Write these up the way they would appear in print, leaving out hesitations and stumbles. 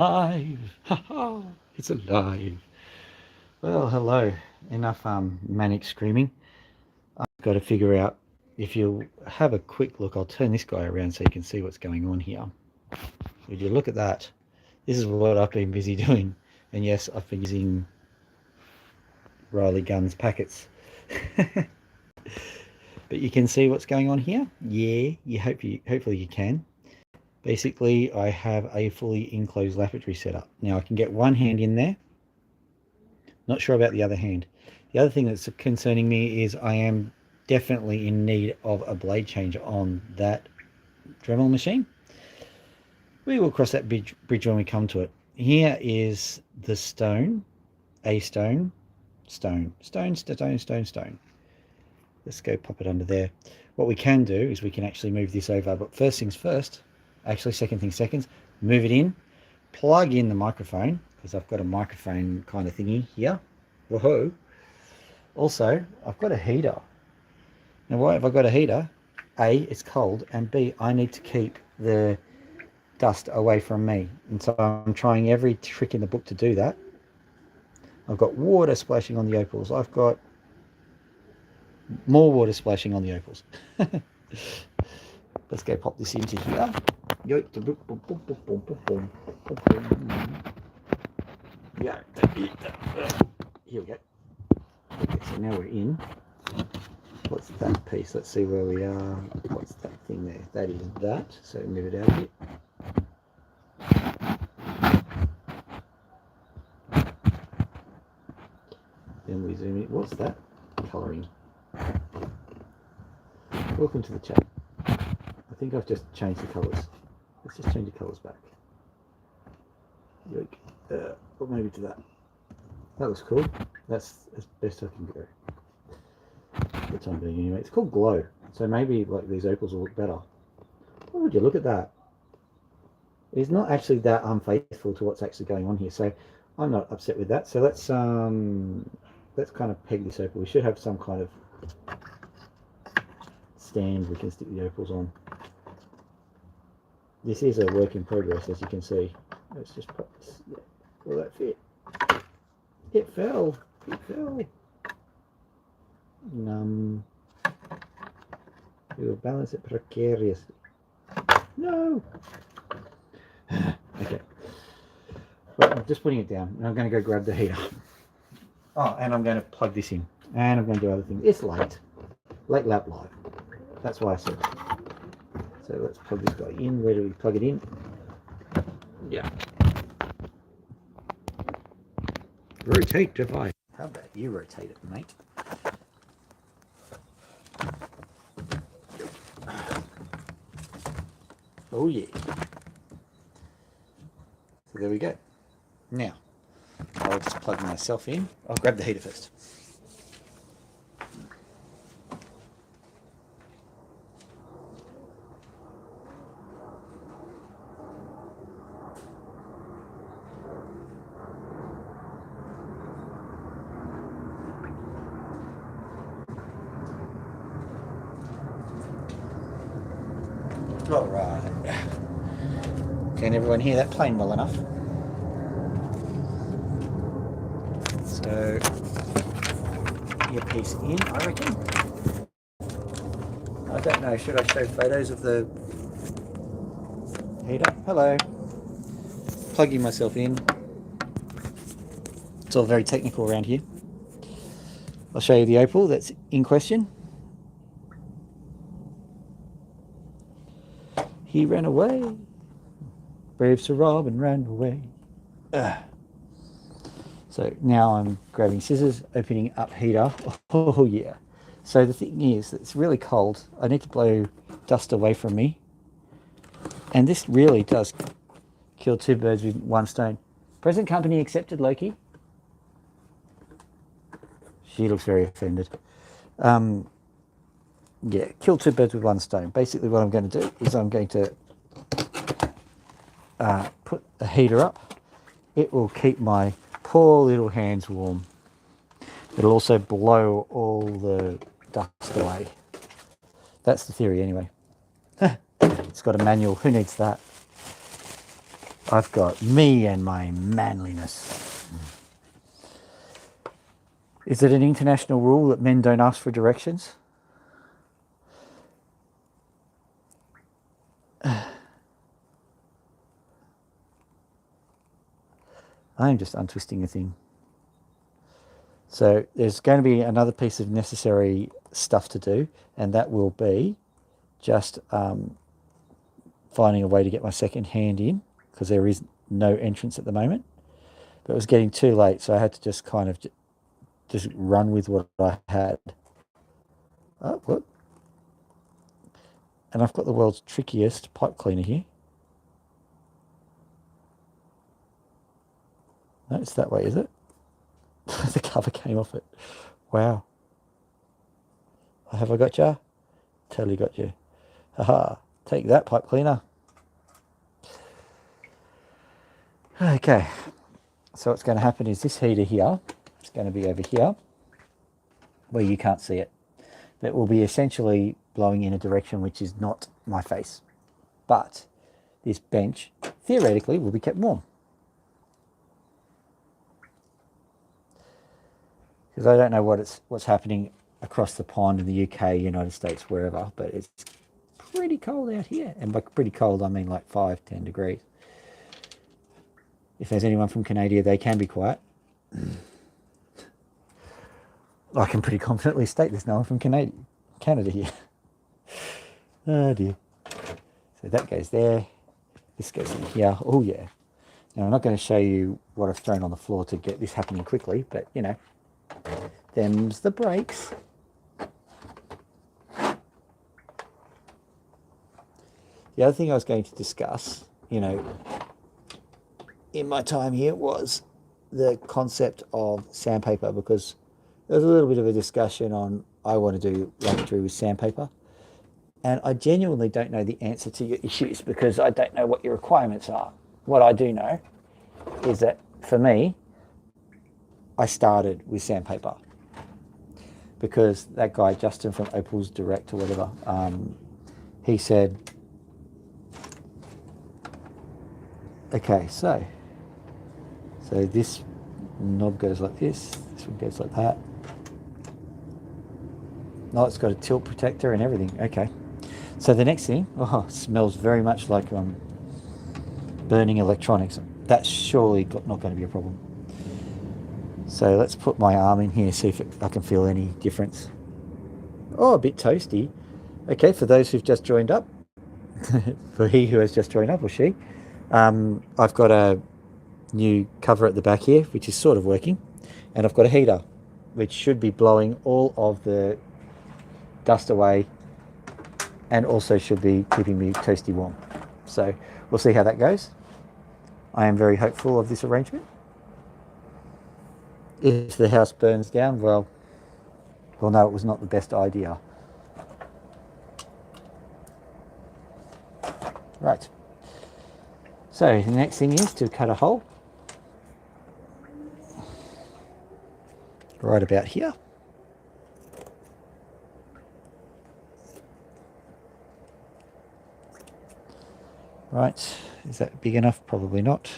alive. Ha ha, it's alive. Well, hello. Enough manic screaming. I've got to figure out, if you'll have a quick look, I'll turn this guy around so you can see what's going on here. Would you look at that? This is what I've been busy doing. And yes, I've been using Riley Guns packets. But you can see what's going on here? Yeah, hopefully you can. Basically, I have a fully enclosed lavatory setup. Now I can get one hand in there. Not sure about the other hand. The other thing that's concerning me is I am definitely in need of a blade change on that Dremel machine. We will cross that bridge when we come to it. Here is the stone, a stone, stone, stone, stone, stone, stone. Let's go pop it under there. What we can do is we can actually move this over, but first things first, actually second things second, move it in, plug in the microphone, because I've got a microphone kind of thingy here. Whoa. Also, I've got a heater. Now, why have I got a heater? A, it's cold, and B, I need to keep the dust away from me. And so I'm trying every trick in the book to do that. I've got water splashing on the opals. I've got more water splashing on the opals. Let's go pop this into here. Yeah, here we go. Okay, so now we're in. What's that piece? Let's see where we are. What's that thing there? That is that. So move it out a bit. Then we zoom in. What's that? Colouring. Welcome to the chat. I think I've just changed the colours. Let's just change the colours back. Yoke. Or maybe to that. That looks cool. That's as best I can go. For the time being anyway. It's called Glow. So maybe like these opals will look better. Oh, would you look at that? It's not actually that unfaithful to what's actually going on here. So I'm not upset with that. So let's kind of peg this opal. We should have some kind of stand we can stick the opals on. This is a work in progress, as you can see. Let's just pop this. Yeah. Will that fit? It fell. It fell. We will balance it precariously. No. Okay. Well, I'm just putting it down, and I'm going to go grab the heater. Oh, and I'm going to plug this in, and I'm going to do other things. It's late. Late lap live. That's why I said. So let's plug this guy in. Where do we plug it in? Yeah. Rotate device. How about you rotate it, mate? Oh yeah. So there we go. Now, I'll just plug myself in. I'll grab the heater first. All right. Can everyone hear that plane well enough? So, earpiece in, I reckon. I don't know, should I show photos of the heater? Hello. Plugging myself in. It's all very technical around here. I'll show you the opal that's in question. He ran away. Brave Sir Robin ran away. So now I'm grabbing scissors, opening up heater. Oh yeah. So the thing is, it's really cold. I need to blow dust away from me. And this really does kill two birds with one stone. Present company accepted, Loki. She looks very offended. Yeah, kill two birds with one stone. Basically what I'm going to do is I'm going to put a heater up. It will keep my poor little hands warm. It'll also blow all the dust away. That's the theory anyway. It's got a manual. Who needs that? I've got me and my manliness. Is it an international rule that men don't ask for directions? I'm just untwisting a thing. So there's going to be another piece of necessary stuff to do, and that will be just finding a way to get my second hand in, because there is no entrance at the moment. But it was getting too late, so I had to just kind of just run with what I had. Oh, what? And I've got the world's trickiest pipe cleaner here. No, it's that way, is it? The cover came off it. Wow. Have I got you? Totally got you. Haha. Take that, pipe cleaner. Okay. So what's going to happen is this heater here, it's going to be over here, where you can't see it. That will be essentially blowing in a direction which is not my face. But this bench, theoretically, will be kept warm. Because I don't know what's happening across the pond in the UK, United States, wherever, but it's pretty cold out here. And by pretty cold, I mean like 5-10 degrees. If there's anyone from Canada, they can be quiet. I can pretty confidently state there's no one from Canada here. Oh dear. So that goes there. This goes in here. Oh yeah. Now I'm not going to show you what I've thrown on the floor to get this happening quickly, but them's the breaks. The other thing I was going to discuss, in my time here was the concept of sandpaper, because there was a little bit of a discussion on I want to do lavatory with sandpaper, and I genuinely don't know the answer to your issues because I don't know what your requirements are. What I do know is that for me, I started with sandpaper because that guy Justin from Opal's Direct or whatever, he said, okay, so this knob goes like this one goes like that. No, it's got a tilt protector and everything. Okay, so the next thing, smells very much like burning electronics. That's surely not going to be a problem. So let's put my arm in here, see if I can feel any difference. Oh, a bit toasty. Okay, for those who've just joined up, for he who has just joined up, or she, I've got a new cover at the back here, which is sort of working, and I've got a heater, which should be blowing all of the dust away, and also should be keeping me toasty warm. So we'll see how that goes. I am very hopeful of this arrangement. If the house burns down, well, we'll know it was not the best idea. Right. So the next thing is to cut a hole right about here. Right, is that big enough? Probably not.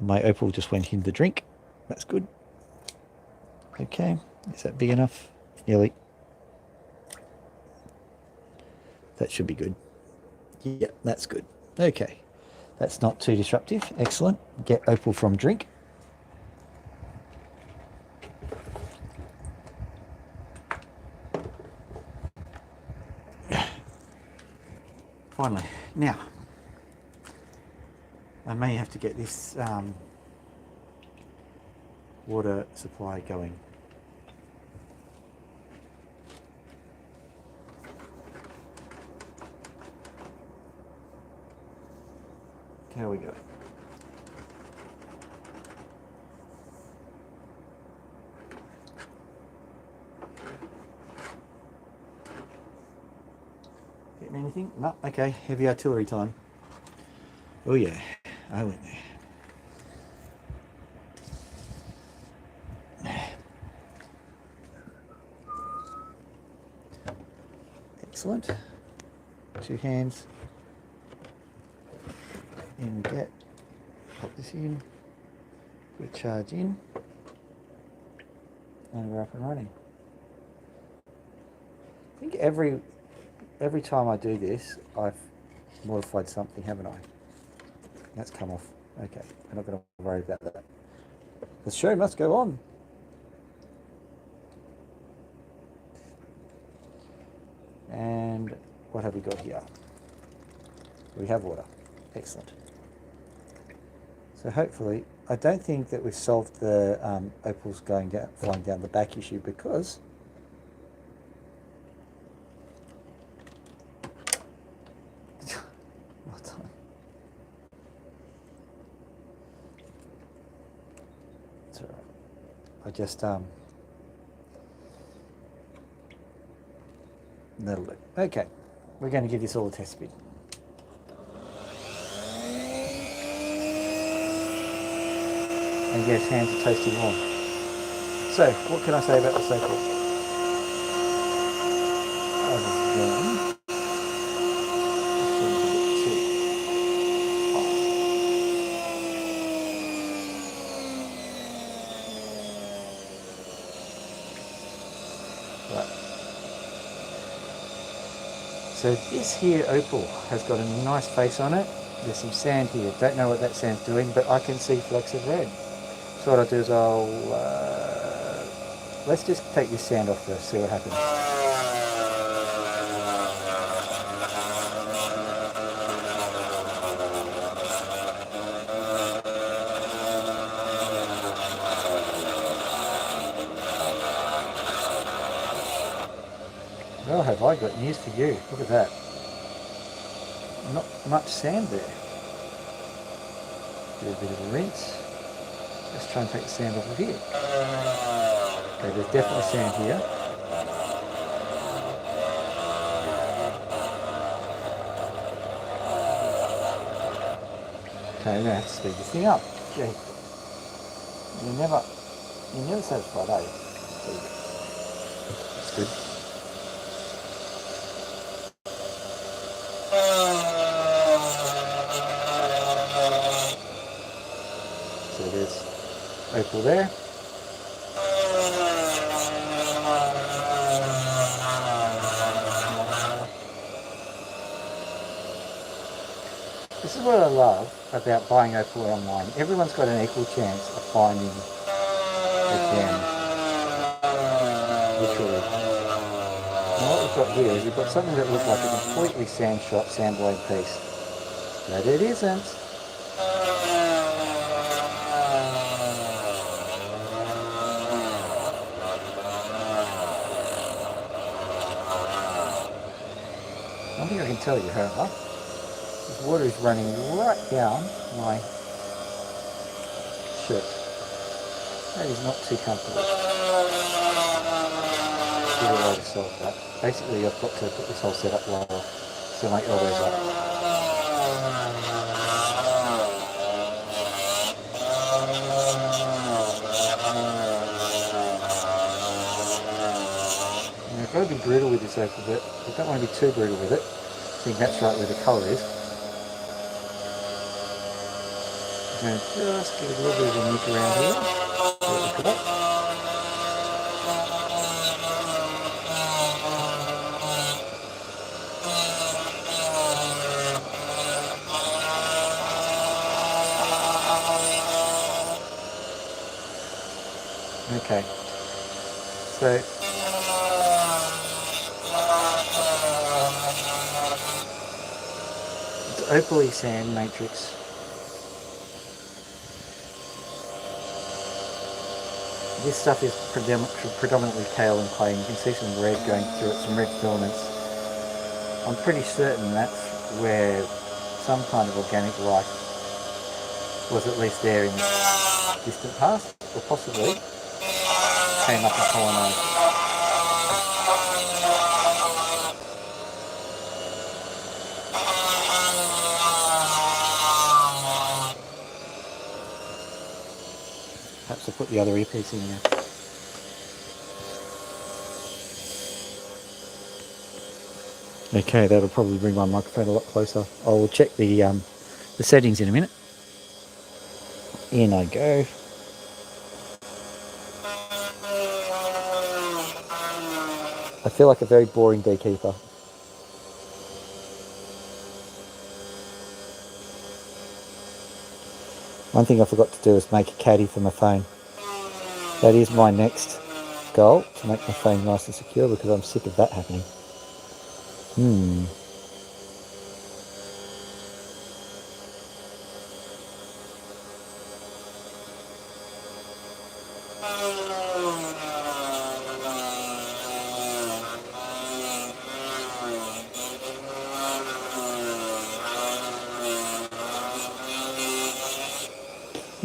My Opal just went in the drink. That's good. Okay, is that big enough? Nearly. That should be good. Yeah, that's good. Okay, that's not too disruptive. Excellent. Get Opal from drink. Finally. Now, I may have to get this water supply going. Here we go. Getting anything? No. Okay. Heavy artillery time. Oh yeah, I went there. Excellent. 2 hands. in get, pop this in, put a charge in, and we're up and running. I think every time I do this, I've modified something, haven't I? That's come off. Okay, we're not going to worry about that. The show must go on. And what have we got here? We have water. Excellent. So hopefully, I don't think that we've solved the opals flying down the back issue, because well done. It's all right. I just that'll do. Okay, we're going to give this all a test spin. And yes, hands are toasting warm. So, what can I say about the opal? Other than right. So this here opal has got a nice face on it. There's some sand here. Don't know what that sand's doing, but I can see flecks of red. So what I'll do is let's just take this sand off first, see what happens. Well, have I got news for you. Look at that. Not much sand there. Do a bit of a rinse. Let's try and take the sand off of here. Okay, there's definitely sand here. Okay, I'm going to have to speed this thing up. Gee, you're never satisfied, are you? That's good. So there's opal there. This is what I love about buying opal online. Everyone's got an equal chance of finding a gem. Literally. Now what we've got here is we've got something that looks like a completely sand-shot, sand-blown piece. But it isn't. One thing I can tell you, however, this water is running right down my shirt. That is not too comfortable. There's a way to solve that. Basically, I've got to put this whole setup lower, so my elbows up. Now, I've got to be brutal with this opal bit. I don't want to be too brutal with it. I think that's right where the colour is. I'm going to just give it a little bit of a nick around here. Look at that. Okay, so it's opaly sand matrix. This stuff is predominantly kale and clay. You can see some red going through it, some red filaments. I'm pretty certain that's where some kind of organic life was at least there in the distant past, or possibly came up and colonised. Perhaps I'll put the other earpiece in there. Okay, that'll probably bring my microphone a lot closer. I'll check the the settings in a minute. In I go. I feel like a very boring beekeeper. One thing I forgot to do is make a caddy for my phone. That is my next goal, to make my phone nice and secure, because I'm sick of that happening. In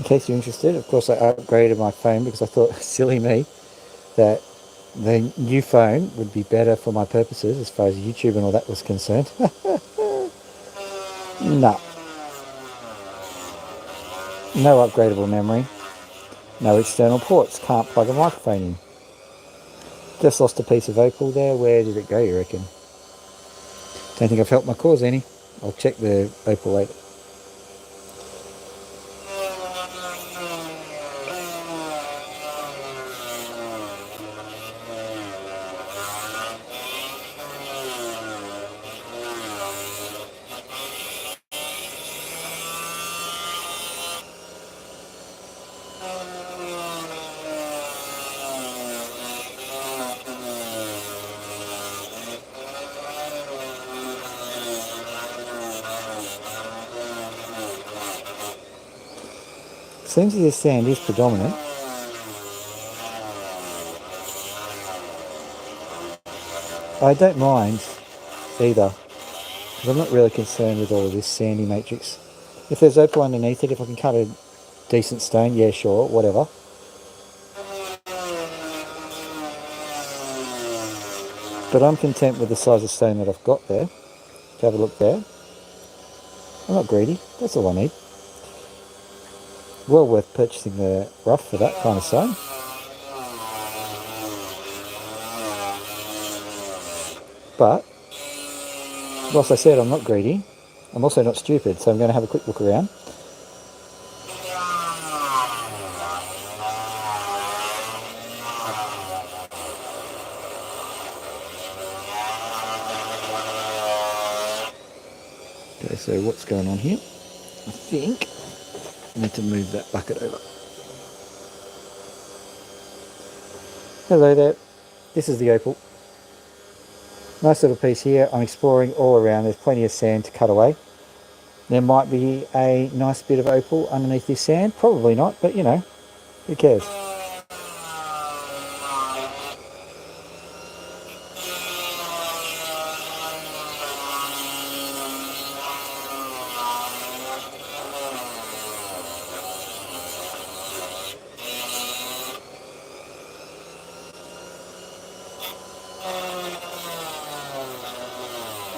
case you're interested, of course I upgraded my phone because I thought, silly me, that the new phone would be better for my purposes as far as YouTube and all that was concerned. No. No upgradable memory. No external ports. Can't plug a microphone in. Just lost a piece of opal there. Where did it go, you reckon? Don't think I've helped my cause any. I'll check the opal later. Seems as if sand is predominant. I don't mind either, because I'm not really concerned with all of this sandy matrix. If there's opal underneath it, if I can cut a decent stone, yeah, sure, whatever. But I'm content with the size of stone that I've got there. Have a look there. I'm not greedy, that's all I need. Well worth purchasing the rough for that kind of stone. But, whilst I said I'm not greedy, I'm also not stupid, so I'm going to have a quick look around. Okay, so what's going on here? I think I need to move that bucket over. Hello there, this is the opal. Nice little piece here. I'm exploring all around. There's plenty of sand to cut away. There might be a nice bit of opal underneath this sand. Probably not, but you know, who cares?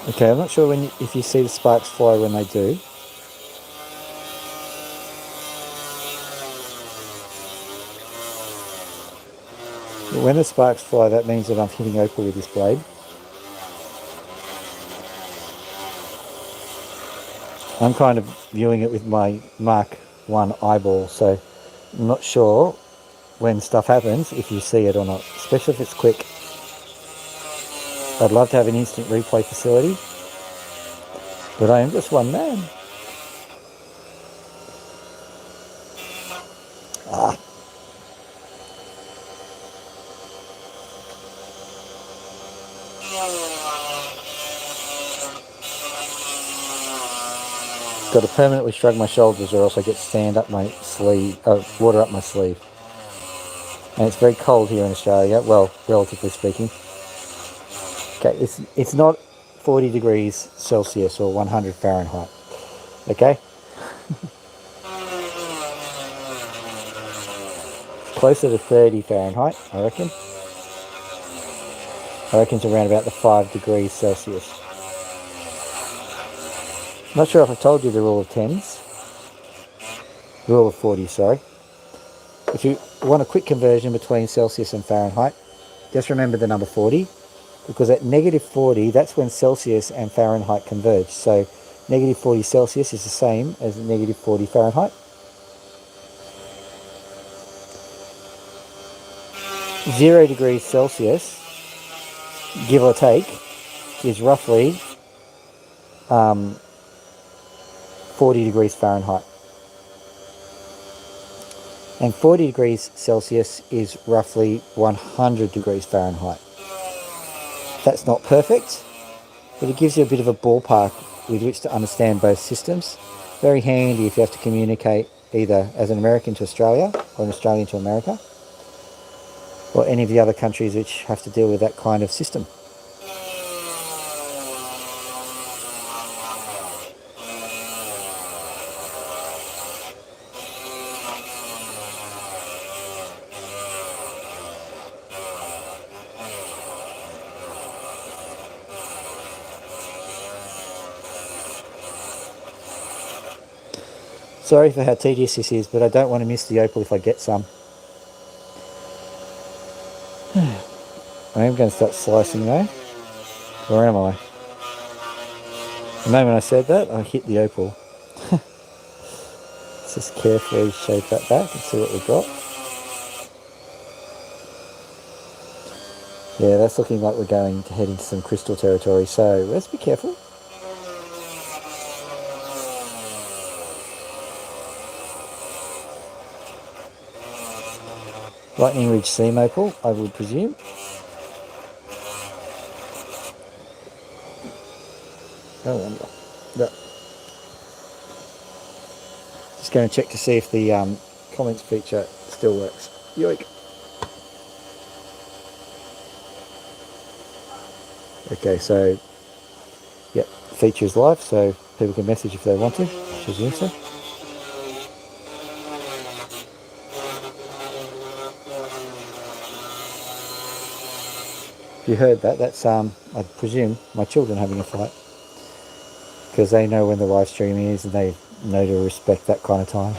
Okay, I'm not sure if you see the sparks fly when they do. But when the sparks fly, that means that I'm hitting opal with this blade. I'm kind of viewing it with my Mark 1 eyeball, so I'm not sure when stuff happens if you see it or not, especially if it's quick. I'd love to have an instant replay facility, but I am just one man. Got to permanently shrug my shoulders or else I get sand up my sleeve, water up my sleeve. And it's very cold here in Australia, well, relatively speaking. Okay, it's not 40 degrees Celsius or 100 Fahrenheit, okay? Closer to 30 Fahrenheit, I reckon. I reckon it's around about the 5 degrees Celsius. Not sure if I told you the rule of 10s. Rule of 40, sorry. If you want a quick conversion between Celsius and Fahrenheit, just remember the number 40, because at negative 40, that's when Celsius and Fahrenheit converge. So Negative 40 Celsius is the same as negative 40 Fahrenheit. 0 degrees Celsius, give or take, is roughly 40 degrees Fahrenheit. And 40 degrees Celsius is roughly 100 degrees Fahrenheit. That's not perfect, but it gives you a bit of a ballpark with which to understand both systems. Very handy if you have to communicate either as an American to Australia or an Australian to America, or any of the other countries which have to deal with that kind of system. Sorry for how tedious this is, but I don't want to miss the opal if I get some. I am going to start slicing though. Where am I? The moment I said that, I hit the opal. Let's just carefully shape that back and see what we've got. Yeah, that's looking like we're going to head into some crystal territory, so let's be careful. Lightning Ridge Seam Opal, I would presume. I wonder. No. Just going to check to see if the comments feature still works. Yoink. Okay, so, yep, feature is live, so people can message if they want to, I presume so. If you heard that, that's, I presume, my children having a fight. Because they know when the live stream is and they know to respect that kind of time.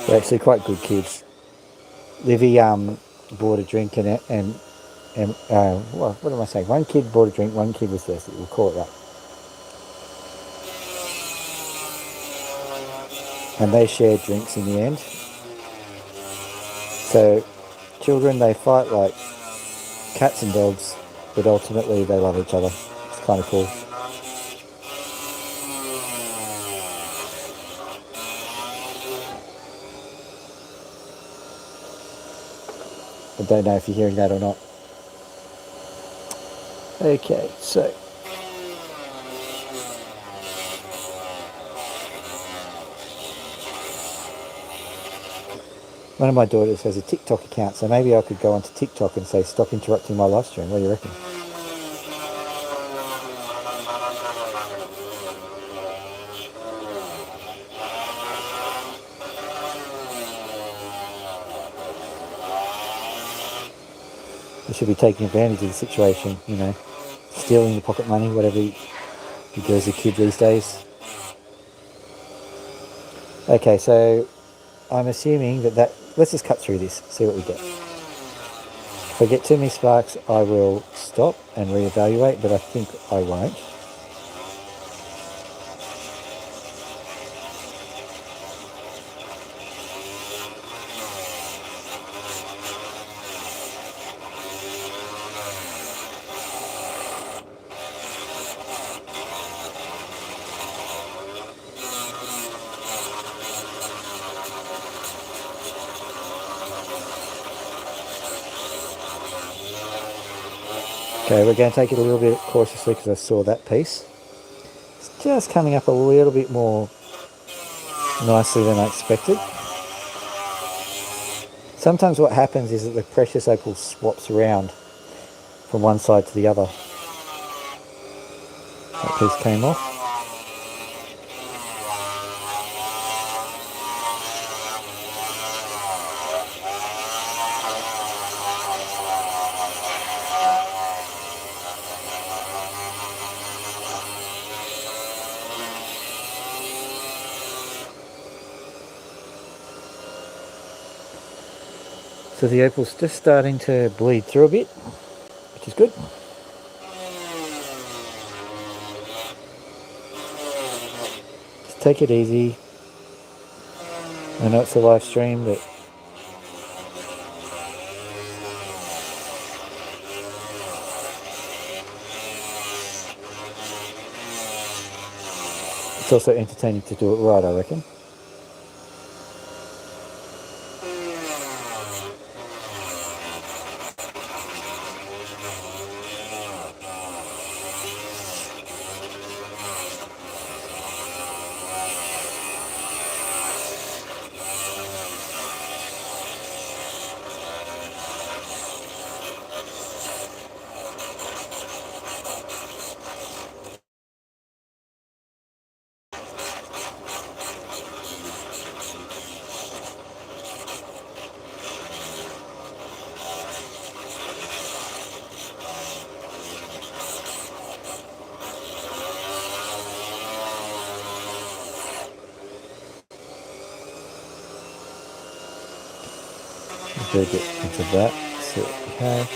They're actually quite good kids. Livy bought a drink and well, what am I saying? One kid bought a drink, one kid was thirsty. We'll call it that. And they shared drinks in the end. So, children, they fight like cats and dogs, but ultimately they love each other. It's kind of cool. I don't know if you're hearing that or not. Okay, so one of my daughters has a TikTok account, so maybe I could go onto TikTok and say, stop interrupting my live stream. What do you reckon? I should be taking advantage of the situation, you know, stealing the pocket money, whatever you do as a kid these days. Okay, so I'm assuming that let's just cut through this, see what we get. If I get too many sparks, I will stop and reevaluate, but I think I won't. Okay, we're going to take it a little bit cautiously because I saw that piece. It's just coming up a little bit more nicely than I expected. Sometimes what happens is that the precious opal swaps around from one side to the other. That piece came off. So the opal's just starting to bleed through a bit, which is good. take it easy. I know it's a live stream, but it's also entertaining to do it right, I reckon. Better get into that. See what we have.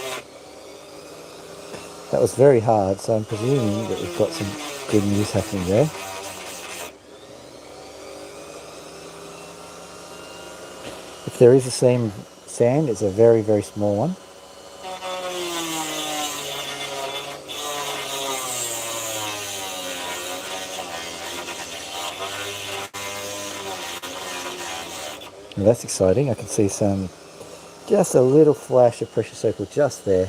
That was very hard, so I'm presuming that we've got some good news happening there. If there is the same sand, it's a very, very small one. And that's exciting. I can see just a little flash of precious opal just there.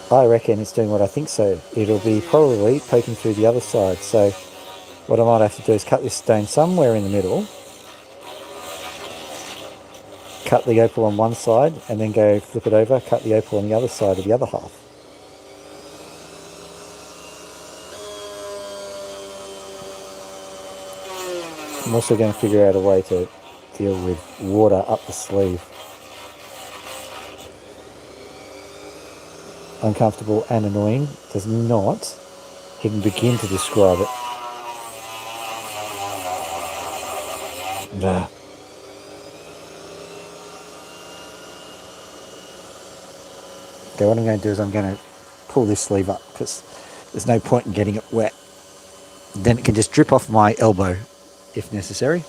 I reckon it's doing what I think so. It'll be probably poking through the other side. So what I might have to do is cut this stone somewhere in the middle, cut the opal on one side, and then go flip it over, cut the opal on the other side of the other half. I'm also going to figure out a way to deal with water up the sleeve. Uncomfortable and annoying does not even begin to describe it. Nah. Okay, what I'm going to do is I'm going to pull this sleeve up because there's no point in getting it wet. Then it can just drip off my elbow if necessary.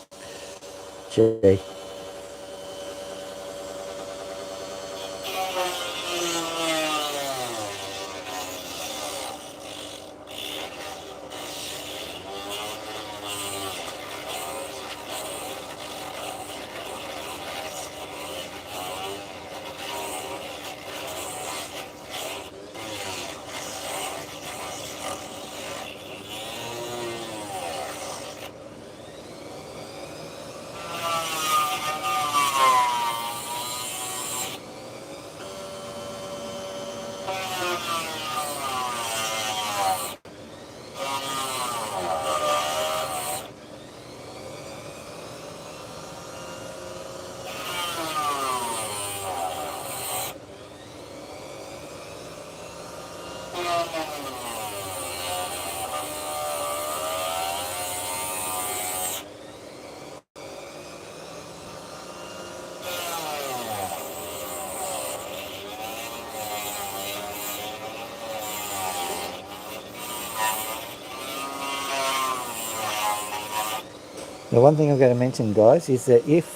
Gee. The one thing I'm going to mention, guys, is that if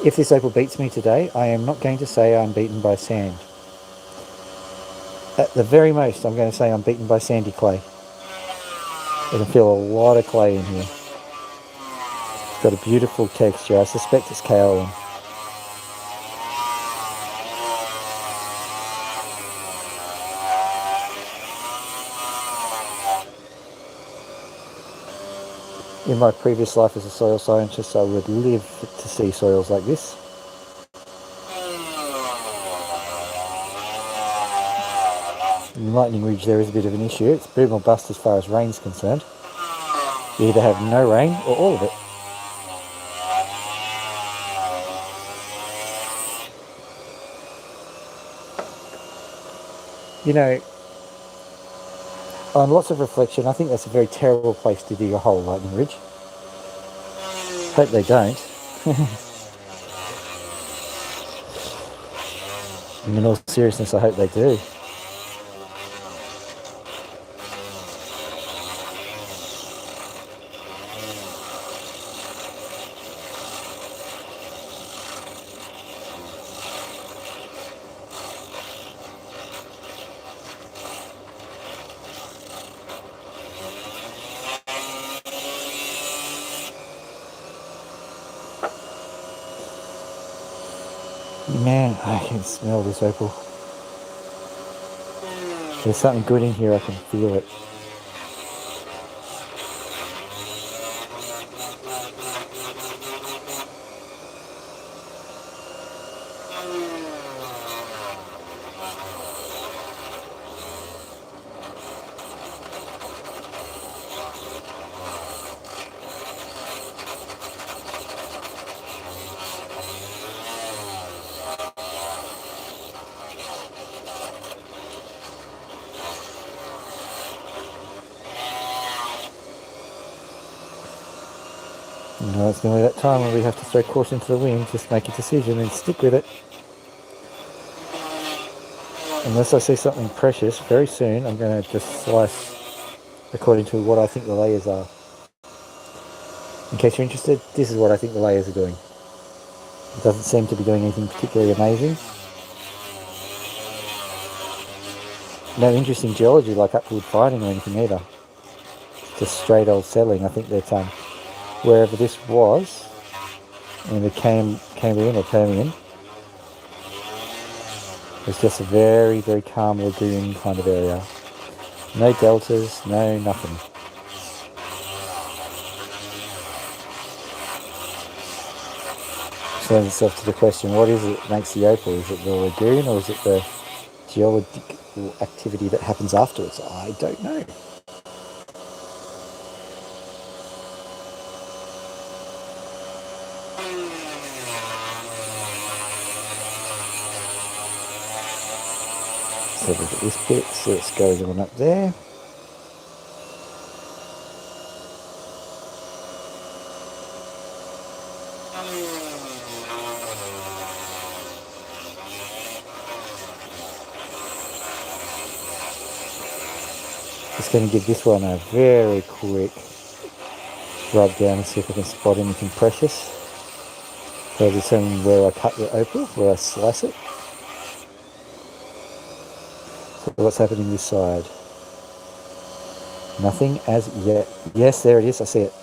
this opal beats me today, I am not going to say I'm beaten by sand. At the very most, I'm going to say I'm beaten by sandy clay. I can feel a lot of clay in here. It's got a beautiful texture. I suspect it's kaolin. In my previous life as a soil scientist, I would live to see soils like this. In Lightning Ridge there is a bit of an issue. It's boom or bust as far as rain's concerned. You either have no rain or all of it. You know, on lots of reflection, I think that's a very terrible place to dig a hole, Lightning Ridge. Hope they don't. In all seriousness, I hope they do. Man, I can smell this opal. There's something good in here, I can feel it. No, it's nearly that time when we have to throw caution to the wind, just make a decision and stick with it. Unless I see something precious, very soon I'm going to just slice according to what I think the layers are. In case you're interested, this is what I think the layers are doing. It doesn't seem to be doing anything particularly amazing. No interesting geology like upward fighting or anything either. It's just straight old settling. I think that wherever this was, in the Cambrian or Permian, it's just a very, very calm lagoon kind of area. No deltas, no nothing. So lends itself to the question, what is it that makes the opal? Is it the lagoon or is it the geological activity that happens afterwards? I don't know. So look at this bit, so it's going on up there. Just going to give this one a very quick rub down and see if I can spot anything precious. So I'll determine where I cut the opal, where I slice it. So what's happening this side? Nothing as yet. Yes, there it is, I see it.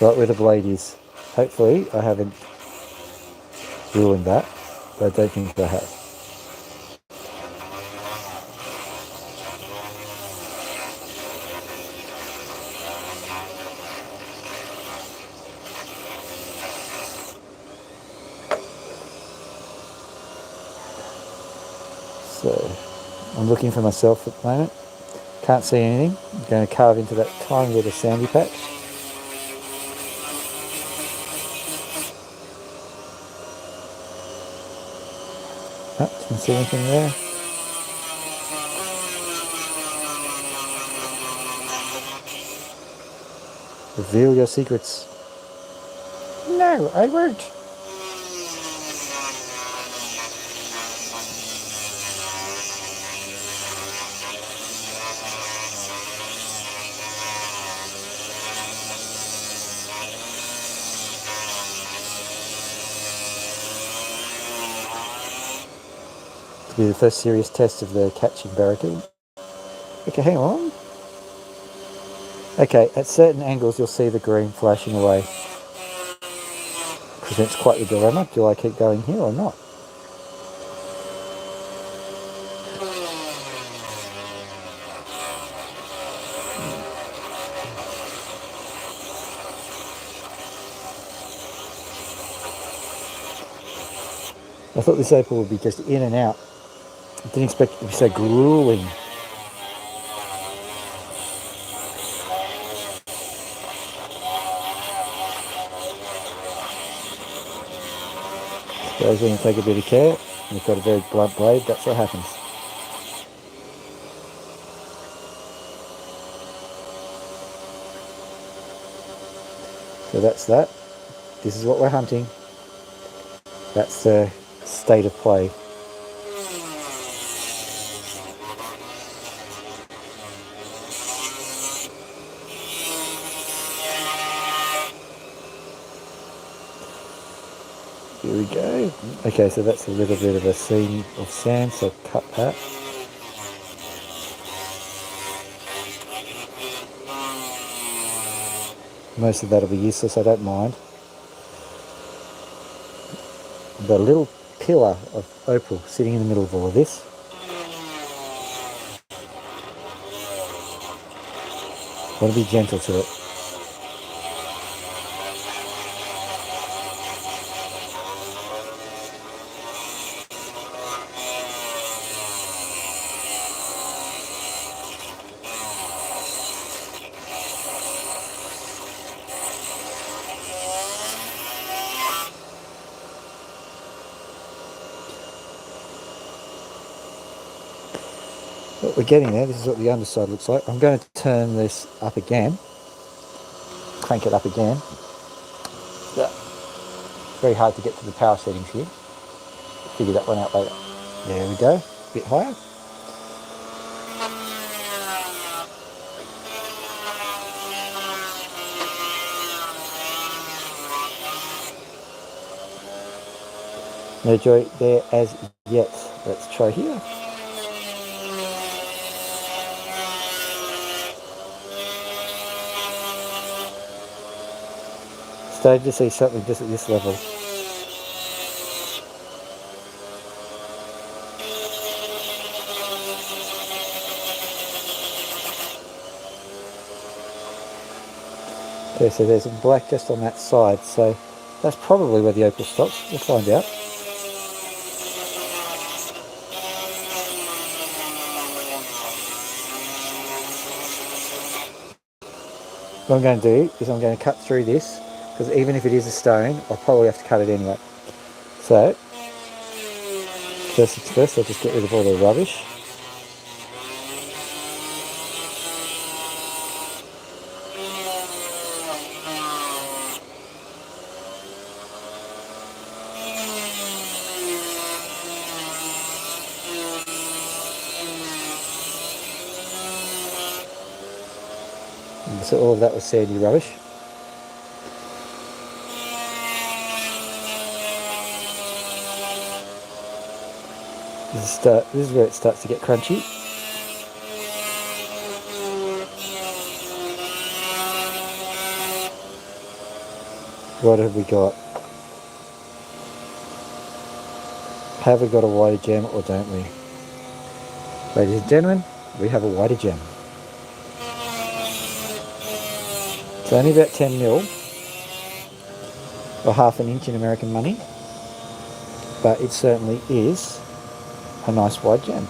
Right where the blade is. Hopefully I haven't ruined that, but I don't think I have. So I'm looking for myself at the moment. Can't see anything. I'm going to carve into that tiny little sandy patch. Oh, can see anything there? Reveal your secrets. No, I won't. To be the first serious test of the catching barracuda. Okay, hang on. Okay, at certain angles you'll see the green flashing away. Presents quite the dilemma. Do I keep going here or not? I thought this opal would be just in and out. I didn't expect it to be so grueling. Suppose when you take a bit of care, you've got a very blunt blade, that's what happens. So that's that. This is what we're hunting. That's the state of play. Here we go. Okay, so that's a little bit of a seam of sand, so cut that. Most of that will be useless, I don't mind. I've got a little pillar of opal sitting in the middle of all of this. I want to be gentle to it. But we're getting there. This is what the underside looks like. I'm going to turn this up again. Crank it up again. Yeah. Very hard to get to the power settings here. Figure that one out later. There we go. A bit higher. No joy there as yet. Let's try here. Started to see something just at this level. Okay, so there's some black just on that side, so that's probably where the opal stops. We'll find out. What I'm going to do is I'm going to cut through this, because even if it is a stone, I'll probably have to cut it anyway. So, first things first, I'll just get rid of all the rubbish. So all of that was sandy rubbish. This is where it starts to get crunchy. What have we got? Have we got a whiter gem or don't we? Ladies and gentlemen, we have a whiter gem. It's only about 10 mil, or half an inch in American money, but it certainly is a nice white gem.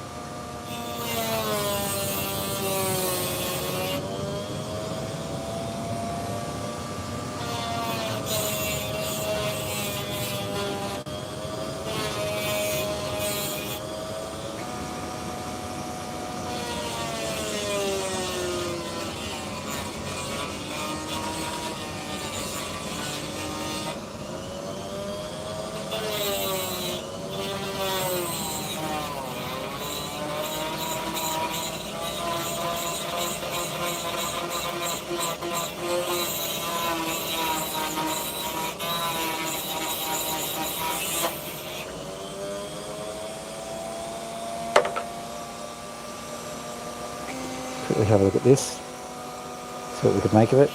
Quickly have a look at this, see what we could make of it.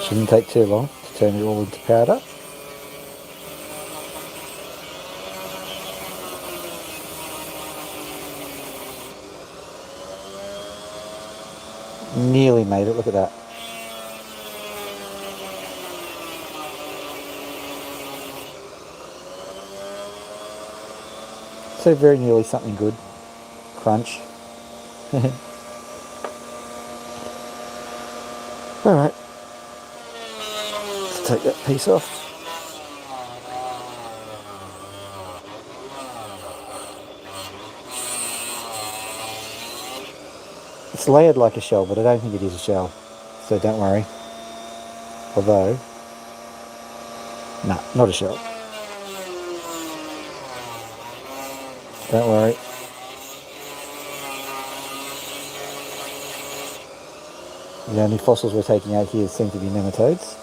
Shouldn't take too long to turn it all into powder. Nearly made it, look at that. So very nearly something good. Crunch. Alright. Let's take that piece off. It's layered like a shell, but I don't think it is a shell, so don't worry. Although, no, not a shell. Don't worry. The only fossils we're taking out here seem to be nematodes.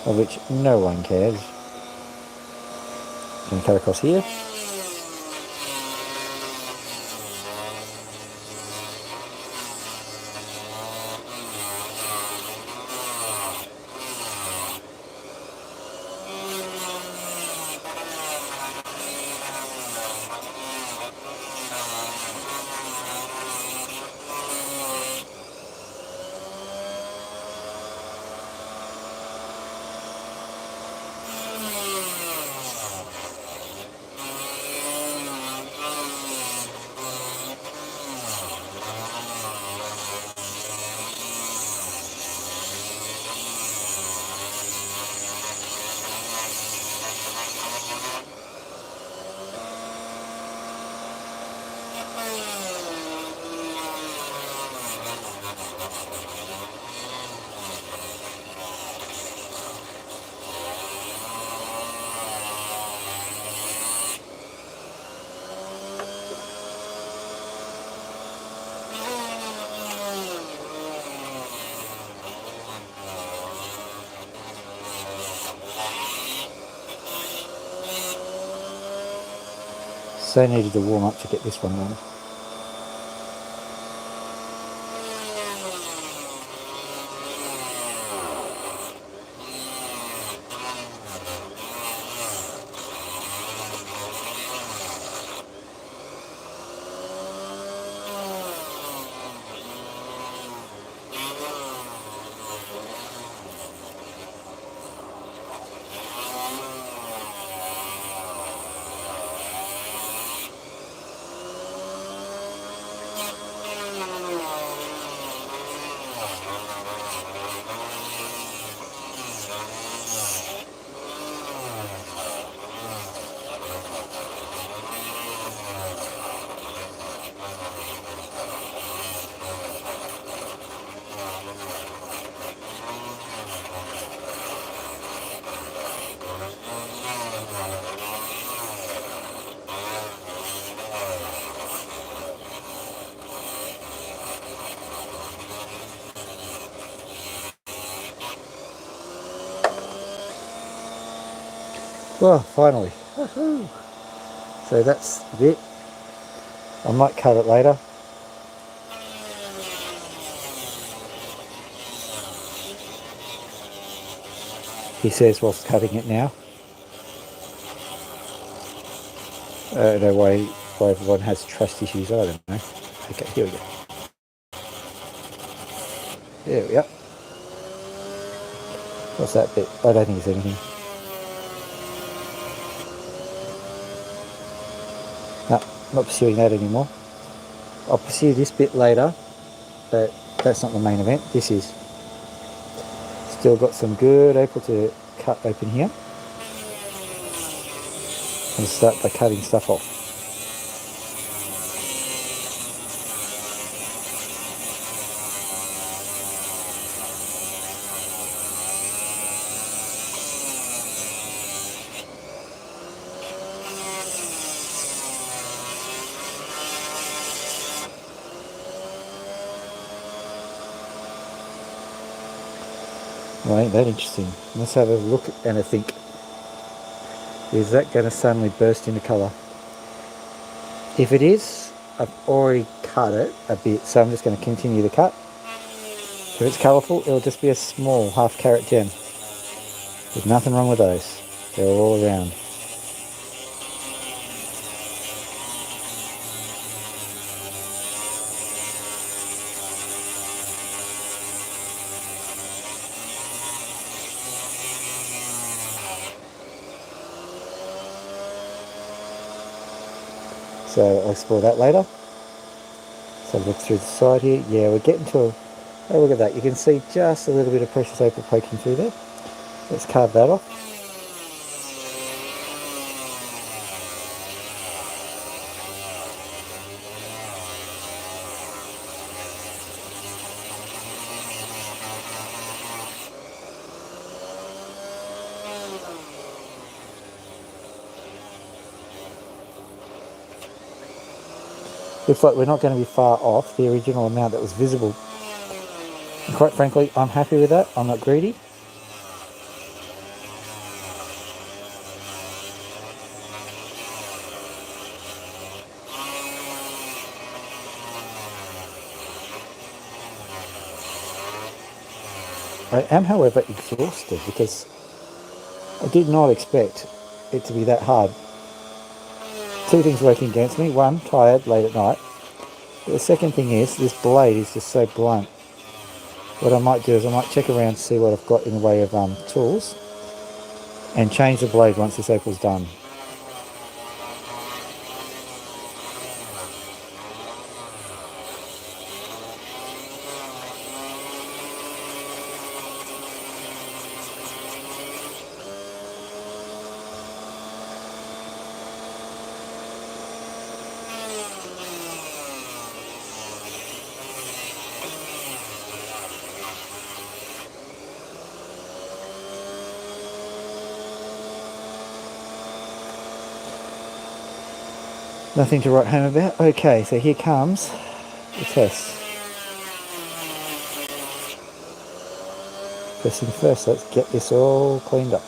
Of which no one cares. Going to cut across here. So needed to warm up to get this one on. Well, finally. Woohoo. So that's the bit. I might cut it later. He says whilst cutting it now. I don't know why everyone has trust issues, I don't know. Okay, here we go. There we go. What's that bit? I don't think it's anything. No, not pursuing that anymore. I'll pursue this bit later, but that's not the main event. This is. Still got some good opal to cut open here. And start by cutting stuff off. Well, ain't that interesting? Let's have a look and a think. Is that going to suddenly burst into colour? If it is, I've already cut it a bit, so I'm just going to continue the cut. If it's colourful, it'll just be a small half carat gem. There's nothing wrong with those. They're all around. So I'll explore that later. So look through the side here. Yeah, we're getting to a... Oh, look at that. You can see just a little bit of precious opal poking through there. Let's carve that off. Looks like we're not going to be far off the original amount that was visible. And quite frankly, I'm happy with that. I'm not greedy. I am, however, exhausted because I did not expect it to be that hard. Two things working against me. One, tired late at night. But the second thing is, this blade is just so blunt. What I might do is I might check around to see what I've got in the way of tools and change the blade once this opal's done. Nothing to write home about. Okay, so here comes the test. First thing first, let's get this all cleaned up.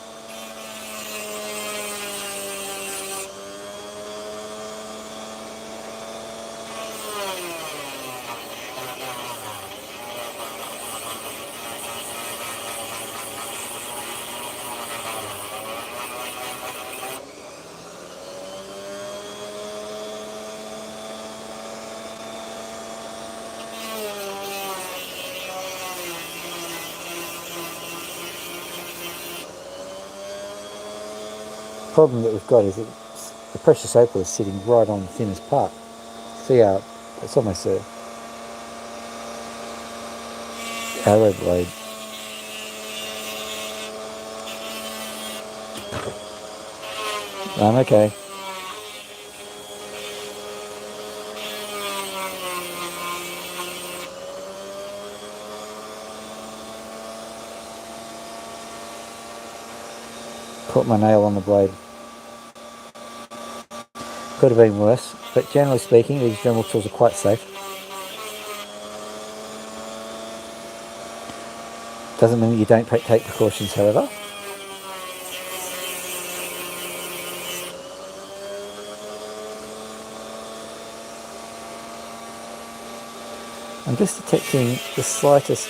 Problem that we've got is that the precious opal is sitting right on the thinnest part. See how it's almost a arrow blade. I'm okay. Caught my nail on the blade. Could have been worse, but generally speaking, these Dremel tools are quite safe. Doesn't mean that you don't take precautions, however. I'm just detecting the slightest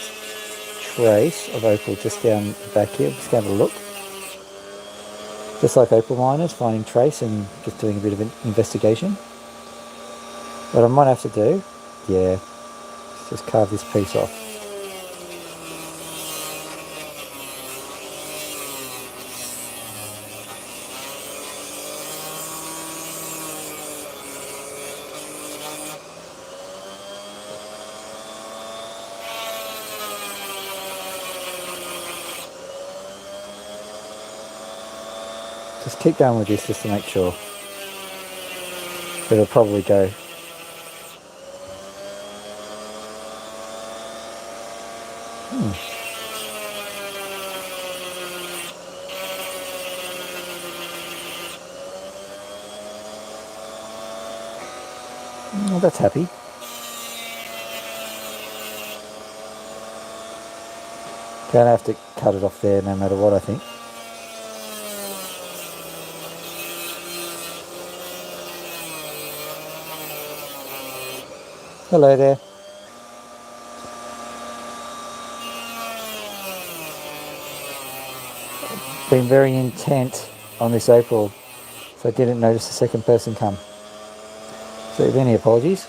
trace of opal just down the back here. I'm just going to have a look. Just like opal miners, finding trace and just doing a bit of an investigation. What I might have to do, yeah, is just carve this piece off. Just keep going with this just to make sure. But it'll probably go. Well, that's happy. Gonna have to cut it off there no matter what, I think. Hello there. Been very intent on this opal, so I didn't notice the second person come. So if any apologies.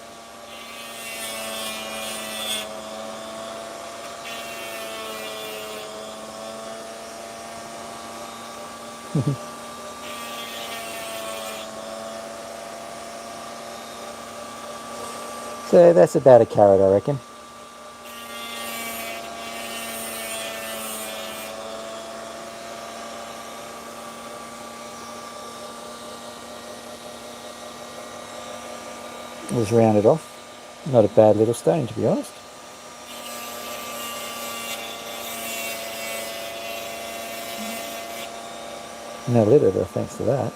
So that's about a carat, I reckon. Was rounded off. Not a bad little stone, to be honest. No litter, thanks to that.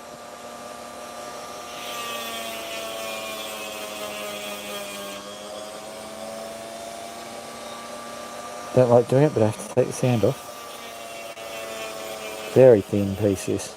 Don't like doing it, but I have to take the sand off. Very thin piece, this.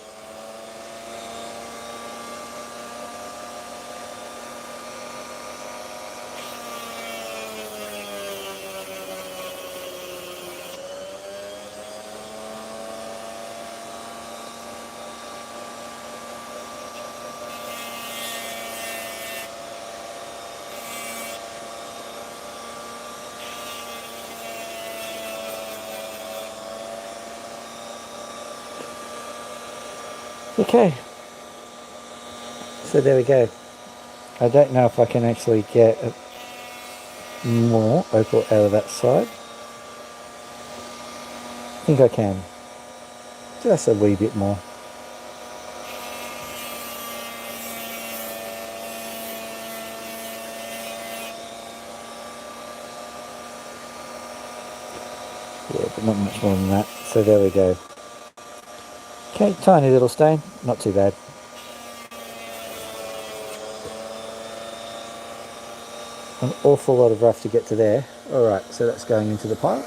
Okay, so there we go. I don't know if I can actually get more opal out of that side. I think I can. Just a wee bit more. Yeah, but not much more than that. So there we go. Okay, tiny little stain. Not too bad. An awful lot of rough to get to there. Alright, so that's going into the pile.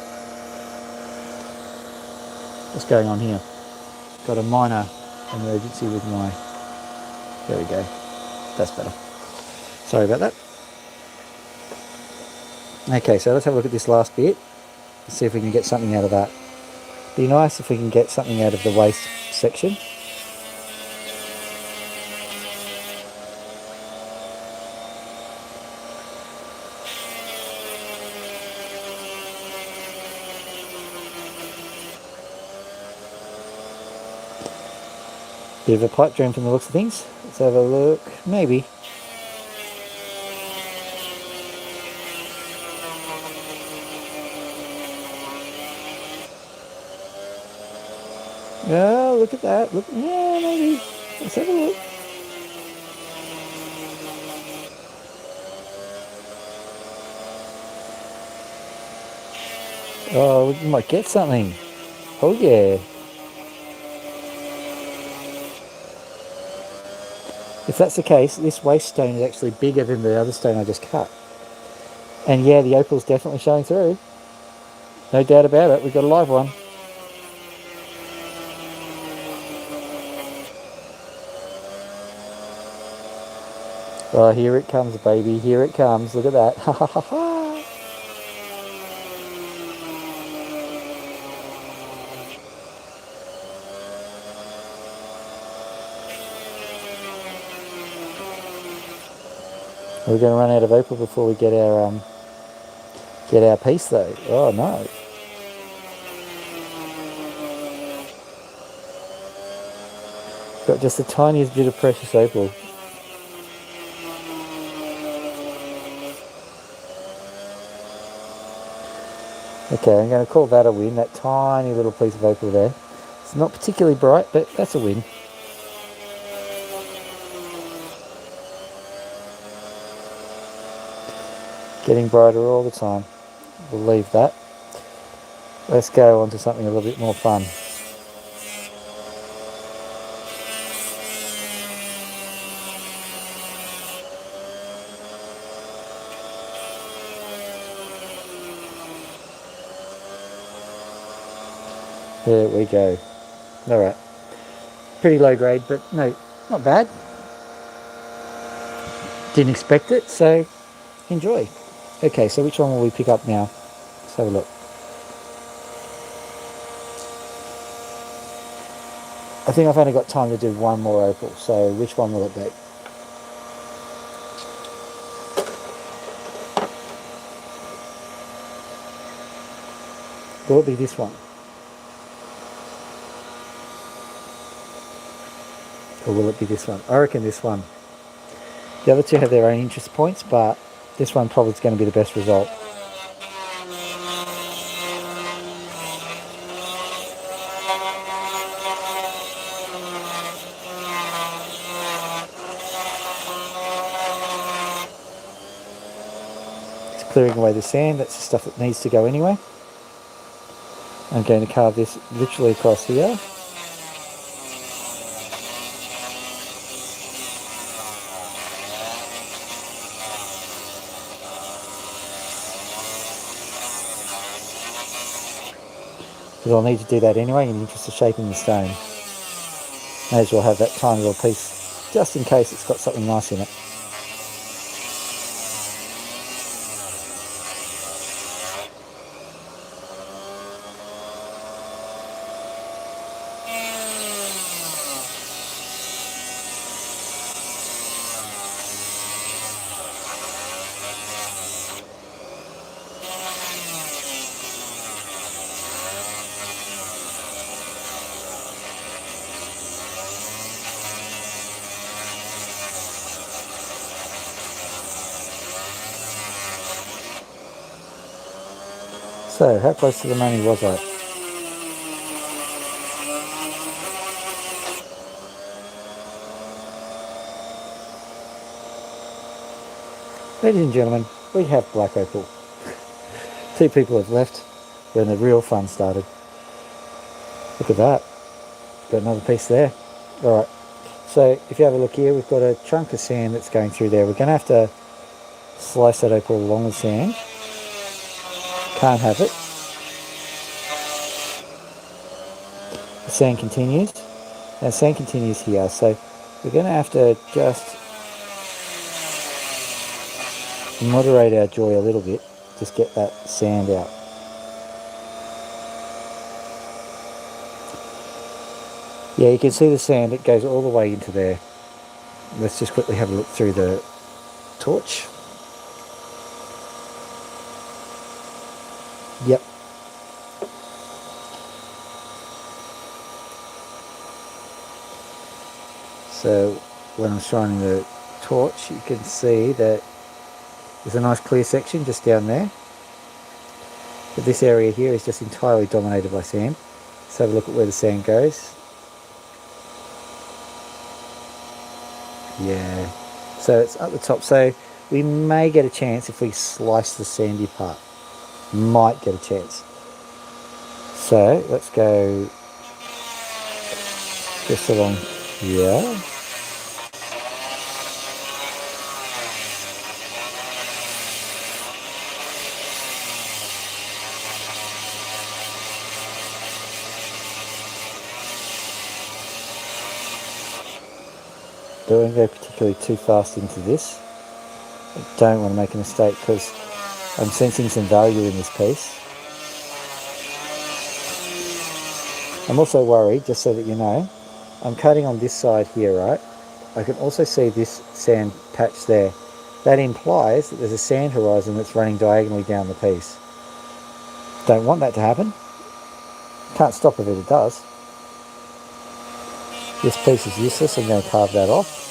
What's going on here? Got a minor emergency with my... There we go. That's better. Sorry about that. Okay, so let's have a look at this last bit. See if we can get something out of that. Be nice if we can get something out of the waste section. Bit of a pipe dream from the looks of things. Let's have a look. Maybe. Oh, look at that. Look, yeah, maybe. Let's have a look. Oh, we might get something. Oh, yeah. If that's the case, this waste stone is actually bigger than the other stone I just cut. And yeah, the opal's definitely showing through. No doubt about it. We've got a live one. Oh, here it comes, baby. Here it comes. Look at that. Ha ha ha ha. We're going to run out of opal before we get our piece, though. Oh no! Got just the tiniest bit of precious opal. Okay, I'm going to call that a win. That tiny little piece of opal there. It's not particularly bright, but that's a win. Getting brighter all the time. We'll leave that. Let's go on to something a little bit more fun. There we go. Alright. Pretty low grade, but no, not bad. Didn't expect it, so enjoy. Okay, so which one will we pick up now? Let's have a look. I think I've only got time to do one more opal, so which one will it be? Will it be this one? Or will it be this one? I reckon this one. The other two have their own interest points, but this one probably is going to be the best result. Just clearing away the sand, that's the stuff that needs to go anyway. I'm going to carve this literally across here. Because I'll need to do that anyway in the interest of shaping the stone. May as well have that tiny little piece just in case it's got something nice in it. So, how close to the money was I? Ladies and gentlemen, we have Black Opal. 2 people have left when the real fun started. Look at that. Got another piece there. Alright, so if you have a look here, we've got a chunk of sand that's going through there. We're going to have to slice that opal along the sand. Can't have it. The sand continues. Now sand continues here, so we're going to have to just moderate our joy a little bit. Just get that sand out. Yeah, you can see the sand, it goes all the way into there. Let's just quickly have a look through the torch. Yep. So when I'm shining the torch, you can see that there's a nice clear section just down there. But this area here is just entirely dominated by sand. Let's have a look at where the sand goes. Yeah, so it's up the top. So we may get a chance if we slice the sandy part. Might get a chance. So let's go just along here. Don't go particularly too fast into this. I don't want to make a mistake because I'm sensing some value in this piece. I'm also worried, just so that you know, I'm cutting on this side here, right? I can also see this sand patch there. That implies that there's a sand horizon that's running diagonally down the piece. Don't want that to happen. Can't stop it if it does. This piece is useless, I'm going to carve that off.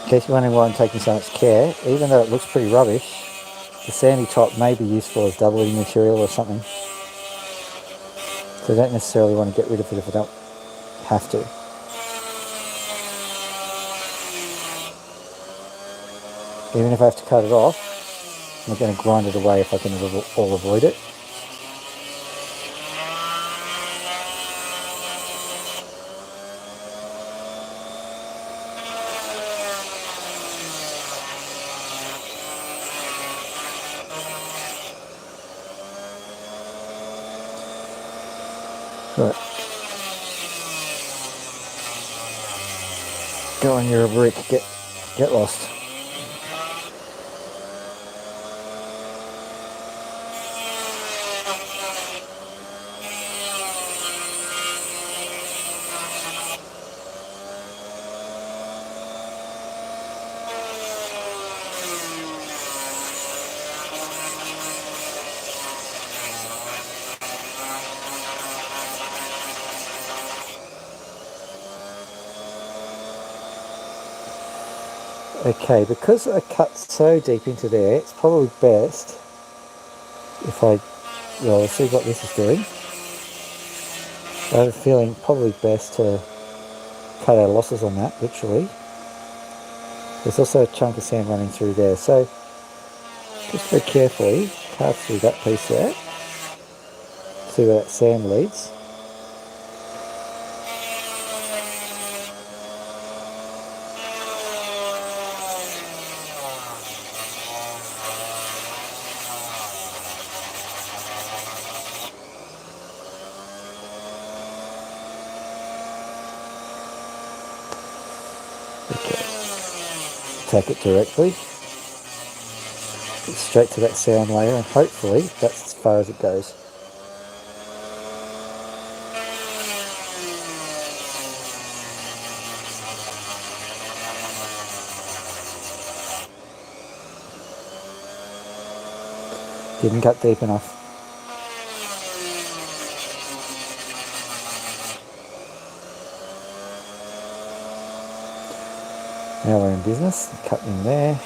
In case you're wondering why I'm taking so much care, even though it looks pretty rubbish, the sandy top may be useful as doubling material or something. So I don't necessarily want to get rid of it if I don't have to. Even if I have to cut it off, I'm not going to grind it away if I can all avoid it. Right. Go on, you're a brick. Get lost. Okay, because I cut so deep into there, it's probably best if well, let's see what this is doing. I have a feeling probably best to cut our losses on that, literally. There's also a chunk of sand running through there, so just very carefully carve through that piece there. See where that sand leads. Take it directly. straight to that sound layer, and hopefully that's as far as it goes. Didn't cut deep enough. Now we're in business, cutting in there.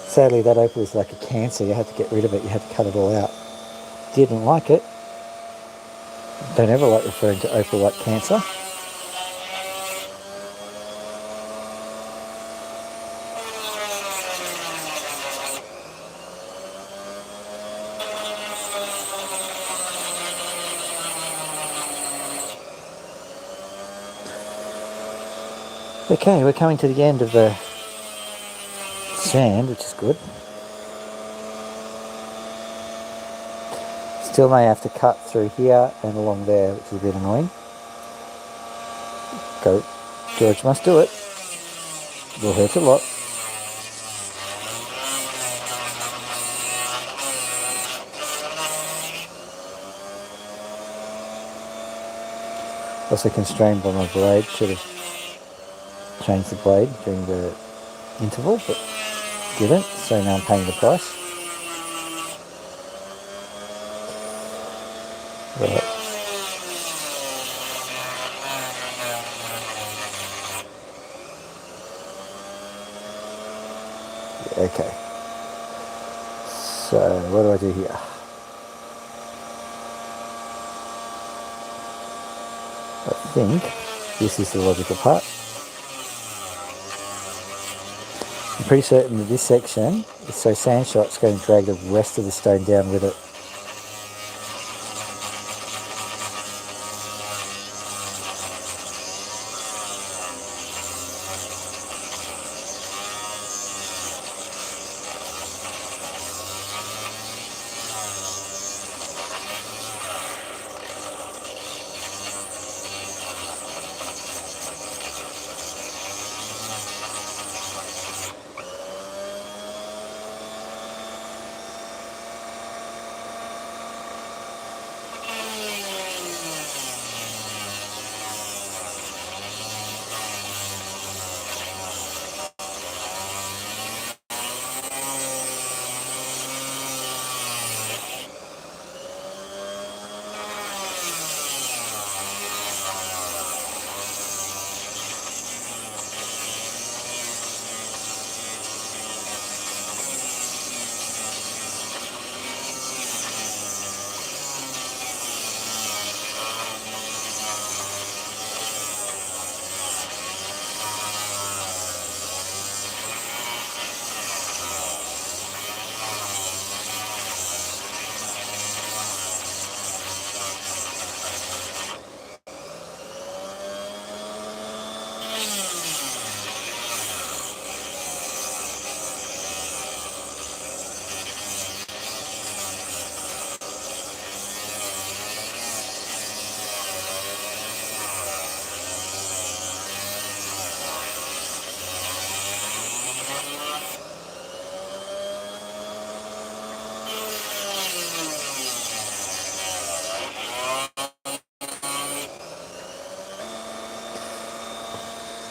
Sadly, that opal is like a cancer. You had to get rid of it. You had to cut it all out. Didn't like it. Don't ever like referring to opal like cancer. Okay, we're coming to the end of the sand, which is good. Still may have to cut through here and along there, which is a bit annoying. Go, George must do it. Will hurt a lot. Also constrained by my blade. Should have changed the blade during the interval, but didn't, so now I'm paying the price. Right. Yeah, okay. So what do I do here? I think this is the logical part. I'm pretty certain that this section is so Sandshot's going to drag the rest of the stone down with it.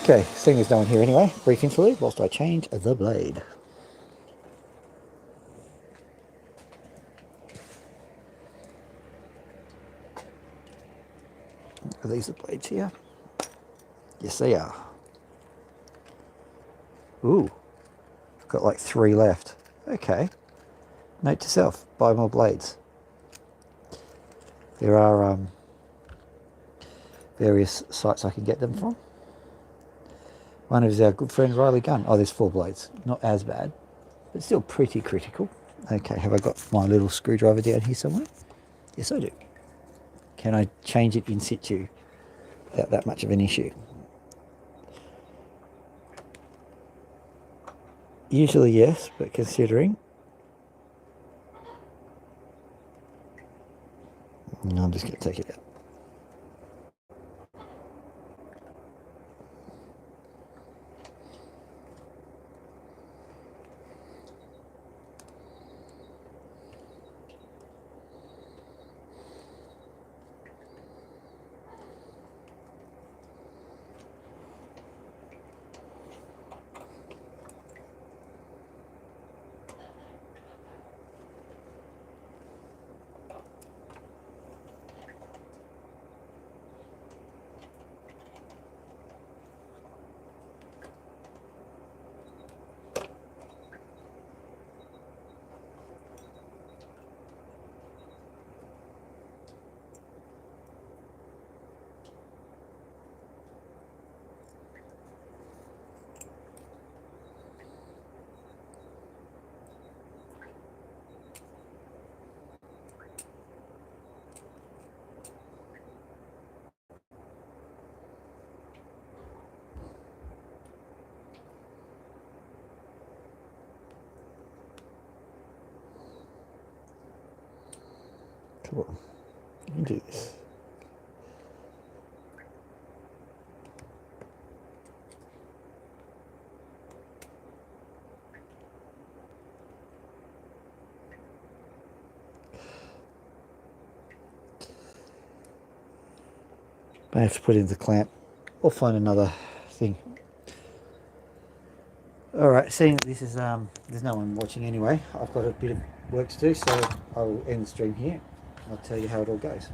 Okay, seeing there's no one here anyway, brief interlude whilst I change the blade. Are these the blades here? Yes, they are. Ooh, got like 3 left. Okay. Note to self, buy more blades. There are various sites I can get them from. One is our good friend Riley Gunn. Oh, there's 4 blades. Not as bad, but still pretty critical. Okay, have I got my little screwdriver down here somewhere? Yes, I do. Can I change it in situ without that much of an issue? Usually yes, but considering, no, I'm just going to take it out. Come on, you can do this. I have to put in the clamp or find another thing. Alright, seeing that this is there's no one watching anyway, I've got a bit of work to do, so I will end the stream here. I'll tell you how it all goes.